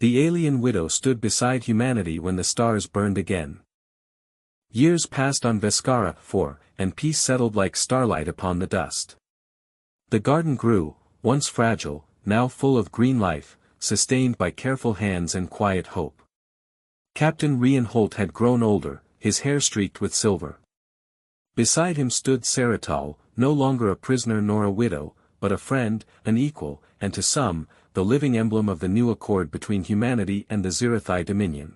The alien widow stood beside humanity when the stars burned again. Years passed on Veskara 4, and peace settled like starlight upon the dust. The garden grew, once fragile, now full of green life, sustained by careful hands and quiet hope. Captain Rian Holt had grown older, his hair streaked with silver. Beside him stood Saratal, no longer a prisoner nor a widow, but a friend, an equal, and to some, the living emblem of the new accord between humanity and the Zirathai Dominion.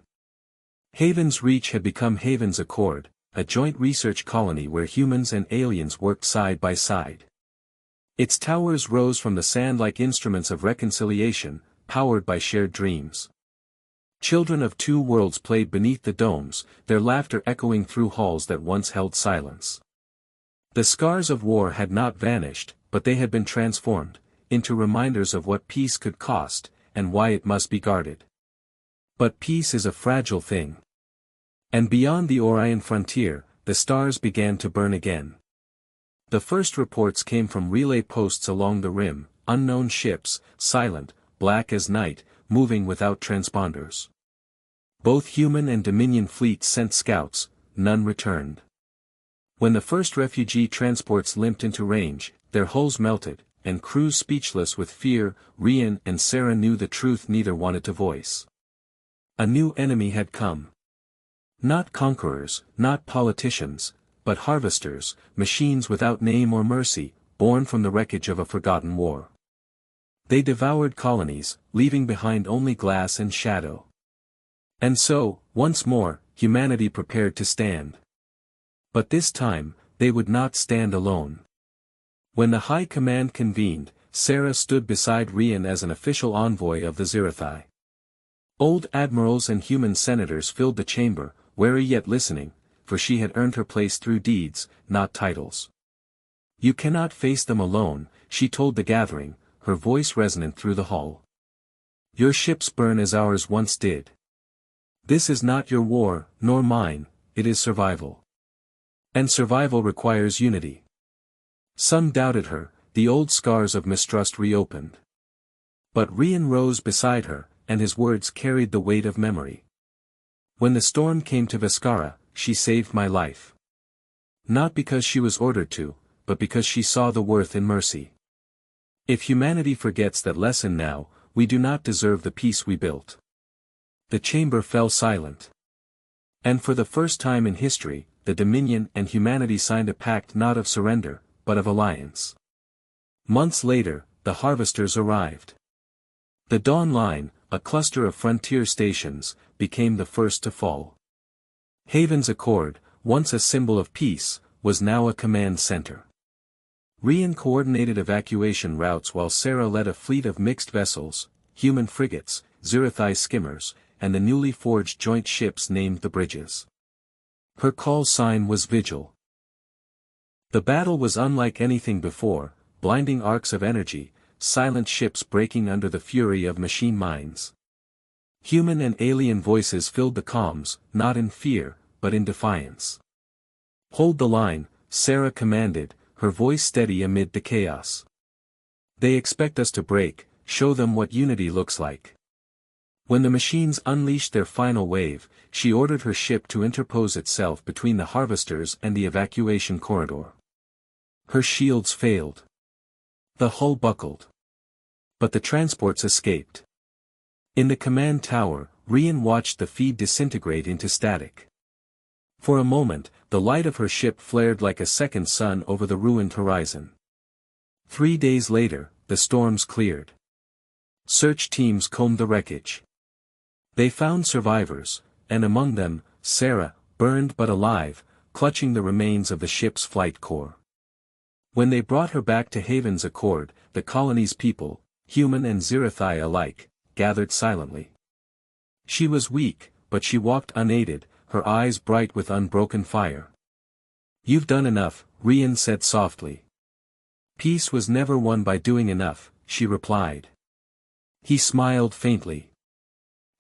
Haven's Reach had become Haven's Accord, a joint research colony where humans and aliens worked side by side. Its towers rose from the sand like instruments of reconciliation, powered by shared dreams. Children of two worlds played beneath the domes, their laughter echoing through halls that once held silence. The scars of war had not vanished, but they had been transformed into reminders of what peace could cost, and why it must be guarded. But peace is a fragile thing. And beyond the Orion frontier, the stars began to burn again. The first reports came from relay posts along the rim, unknown ships, silent, black as night, moving without transponders. Both human and Dominion fleets sent scouts, none returned. When the first refugee transports limped into range, their hulls melted, and crews speechless with fear, Rian and Sarah knew the truth neither wanted to voice. A new enemy had come. Not conquerors, not politicians, but harvesters, machines without name or mercy, born from the wreckage of a forgotten war. They devoured colonies, leaving behind only glass and shadow. And so, once more, humanity prepared to stand. But this time, they would not stand alone. When the High Command convened, Sarah stood beside Rian as an official envoy of the Zirathai. Old admirals and human senators filled the chamber, wary yet listening, for she had earned her place through deeds, not titles. You cannot face them alone, she told the gathering, her voice resonant through the hall. Your ships burn as ours once did. This is not your war, nor mine, it is survival. And survival requires unity. Some doubted her, the old scars of mistrust reopened. But Rian rose beside her, and his words carried the weight of memory. When the storm came to Veskara, she saved my life. Not because she was ordered to, but because she saw the worth in mercy. If humanity forgets that lesson now, we do not deserve the peace we built. The chamber fell silent. And for the first time in history, the Dominion and humanity signed a pact not of surrender, but of alliance. Months later, the harvesters arrived. The Dawn Line, a cluster of frontier stations, became the first to fall. Haven's Accord, once a symbol of peace, was now a command center. Rian coordinated evacuation routes while Sarah led a fleet of mixed vessels, human frigates, Zirathai skimmers, and the newly forged joint ships named the Bridges. Her call sign was Vigil. The battle was unlike anything before, blinding arcs of energy, silent ships breaking under the fury of machine minds. Human and alien voices filled the comms, not in fear, but in defiance. Hold the line, Sarah commanded, her voice steady amid the chaos. They expect us to break, show them what unity looks like. When the machines unleashed their final wave, she ordered her ship to interpose itself between the harvesters and the evacuation corridor. Her shields failed. The hull buckled. But the transports escaped. In the command tower, Rian watched the feed disintegrate into static. For a moment, the light of her ship flared like a second sun over the ruined horizon. 3 days later, the storms cleared. Search teams combed the wreckage. They found survivors, and among them, Sarah, burned but alive, clutching the remains of the ship's flight core. When they brought her back to Haven's Accord, the colony's people, human and Zirathai alike, gathered silently. She was weak, but she walked unaided, her eyes bright with unbroken fire. You've done enough, Rian said softly. Peace was never won by doing enough, she replied. He smiled faintly.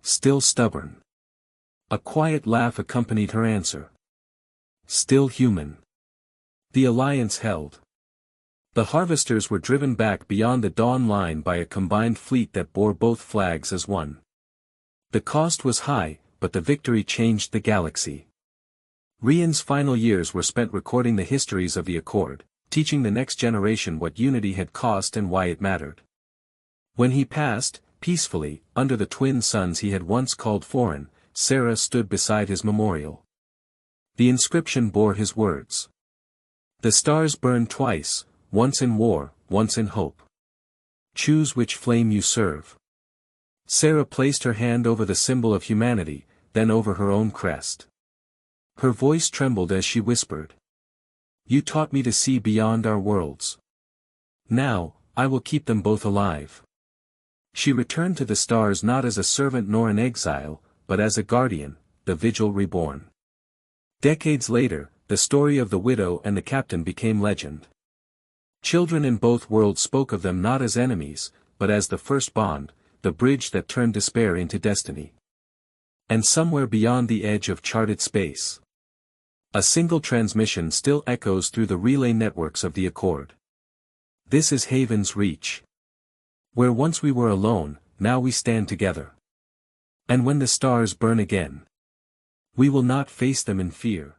Still stubborn. A quiet laugh accompanied her answer. Still human. The alliance held. The harvesters were driven back beyond the Dawn Line by a combined fleet that bore both flags as one. The cost was high, but the victory changed the galaxy. Rian's final years were spent recording the histories of the Accord, teaching the next generation what unity had cost and why it mattered. When he passed, peacefully, under the twin suns he had once called foreign, Sarah stood beside his memorial. The inscription bore his words. The stars burn twice, once in war, once in hope. Choose which flame you serve. Sarah placed her hand over the symbol of humanity, then over her own crest. Her voice trembled as she whispered. You taught me to see beyond our worlds. Now, I will keep them both alive. She returned to the stars not as a servant nor an exile, but as a guardian, the Vigil reborn. Decades later, the story of the widow and the captain became legend. Children in both worlds spoke of them not as enemies, but as the first bond, the bridge that turned despair into destiny. And somewhere beyond the edge of charted space, a single transmission still echoes through the relay networks of the Accord. This is Haven's Reach. Where once we were alone, now we stand together. And when the stars burn again, we will not face them in fear.